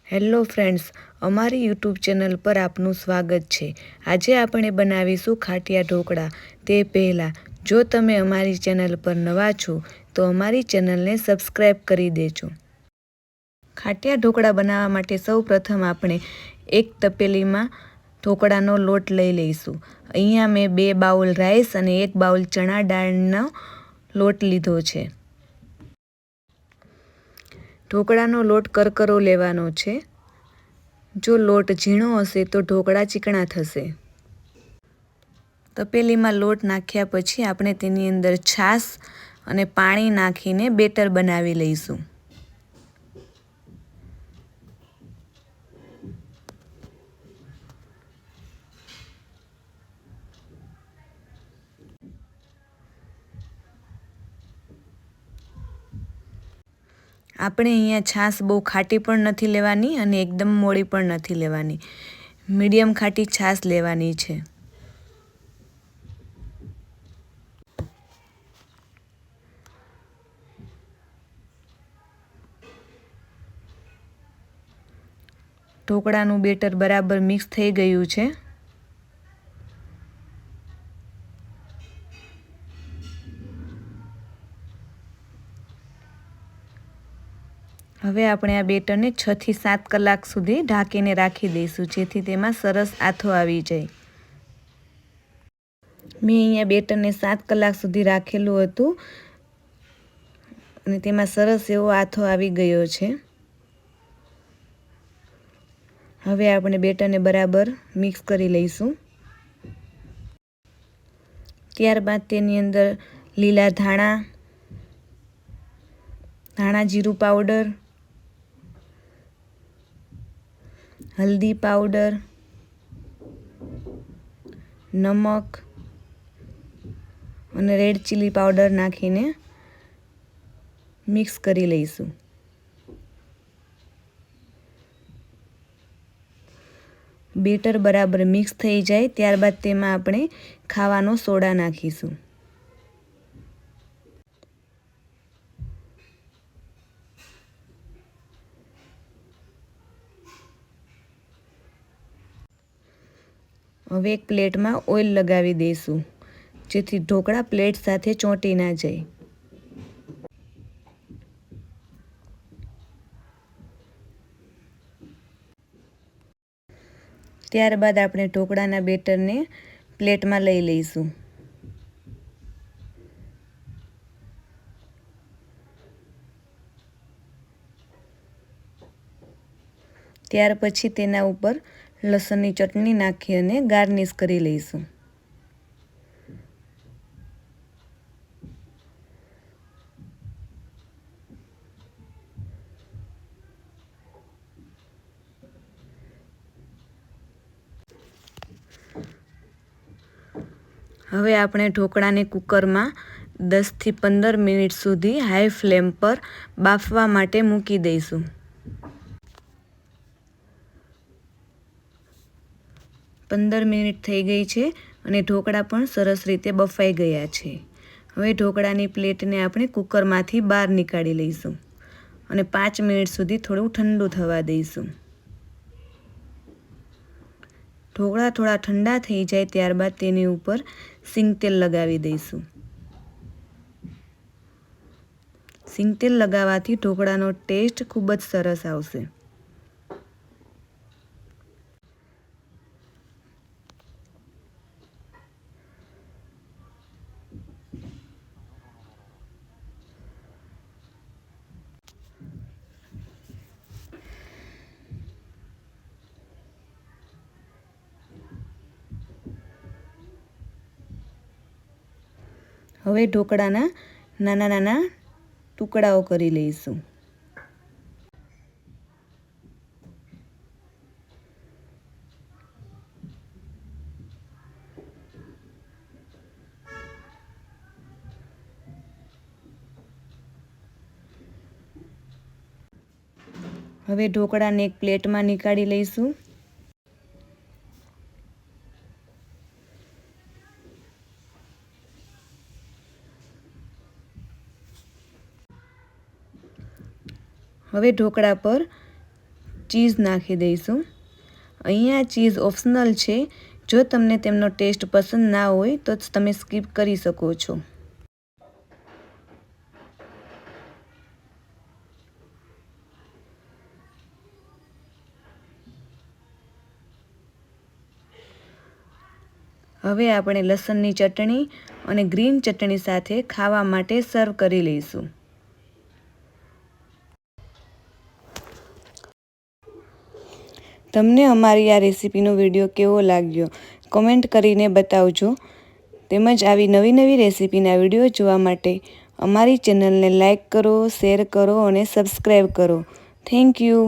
Hello friends, અમારી YouTube channel પર આપનું સ્વાગત છે। આજે આપણે બનાવીશું ખાટિયા ઢોકળા। તે પહેલાં જો તમે અમારી ચેનલ પર નવા છો તો અમારી ચેનલને સબસ્ક્રાઈબ કરી દેજો। ખાટિયા ઢોકળા બનાવવા માટે સૌપ્રથમ આપણે એક તપેલીમાં ઢોકળાનો લોટ લઈ લઈશું। અહીંયા મેં 2 બાઉલ રાઈસ અને 1 બાઉલ ચણા દાળનો લોટ લીધો છે। ઢોકળાનો લોટ કરકરો લેવાનો છે। જો લોટ ઝીણો હશે તો ઢોકળા ચીકણા થશે। તપેલીમાં લોટ નાખ્યા પછી આપણે તેની અંદર છાશ અને પાણી નાખીને બેટર બનાવી લઈશું। આપણે અહીંયા છાશ બહુ ખાટી પણ નથી લેવાની અને એકદમ મોળી પણ નથી લેવાની, મીડિયમ ખાટી છાશ લેવાની છે। ઢોકળાનું બેટર બરાબર મિક્સ થઈ ગયું છે। હવે આપણે આ બેટરને 6 થી 7 કલાક સુધી ઢાંકીને રાખી દઈશું, જેથી તેમાં સરસ આથો આવી જાય। મેં અહીંયા બેટરને 7 કલાક સુધી રાખેલું હતું અને તેમાં સરસ એવો આથો આવી ગયો છે। હવે આપણે બેટરને બરાબર મિક્સ કરી લઈશું। ત્યારબાદ તેની અંદર લીલા ધાણા જીરું પાવડર, હલ્દી પાવડર, નમક અને રેડ ચીલી પાવડર નાખીને મિક્સ કરી લઈશું। બેટર બરાબર મિક્સ થઈ જાય ત્યારબાદ તેમાં આપણે ખાવાનો સોડા નાખીશું। હવે એક પ્લેટમાં ઓઇલ લગાવી દઈશું, જેથી ઢોકળા પ્લેટ સાથે ચોંટી ના જાય। ત્યારબાદ આપણે ઢોકળાના બેટરને પ્લેટમાં લઈ લઈશું। ત્યાર પછી તેના ઉપર લસણની ચટણી નાખી અને ગાર્નિશ કરી લઈશું। હવે આપણે ઢોકળાને કુકરમાં 10 થી 15 મિનિટ સુધી હાઈ ફ્લેમ પર બાફવા માટે મૂકી દઈશું। પંદર મિનિટ થઈ ગઈ છે અને ઢોકળા પણ સરસ રીતે બફાઈ ગયા છે। હવે ઢોકળાની પ્લેટને આપણે કુકરમાંથી બહાર નીકાળી લઈશું અને 5 મિનિટ સુધી થોડું ઠંડુ થવા દઈશું। ઢોકળા થોડા ઠંડા થઈ જાય ત્યારબાદ તેની ઉપર સિંગ તેલ લગાવી દઈશું। સિંગ તેલ લગાવવાથી ઢોકળાનો ટેસ્ટ ખૂબ જ સરસ આવશે। હવે ઢોકળાના નાના નાના ટુકડાઓ કરી લઈશું। હવે ઢોકળાને એક પ્લેટમાં નીકાળી લઈશું। હવે ઢોકળા પર ચીઝ નાખી દઈશું। અહીંયા ચીઝ ઓપ્શનલ છે, જો તમને તેમનો ટેસ્ટ પસંદ ના હોય તો તમે સ્કીપ કરી શકો છો। હવે આપણે લસણની ચટણી અને ગ્રીન ચટણી સાથે ખાવા માટે સર્વ કરી લઈશું। તમને અમારી આ રેસીપીનો વિડીયો કેવો લાગ્યો કોમેન્ટ કરીને બતાવજો। તેમજ આવી નવી રેસીપીના વિડીયો જોવા માટે અમારી ચેનલને લાઈક કરો, શેર કરો અને સબસ્ક્રાઈબ કરો। Thank you.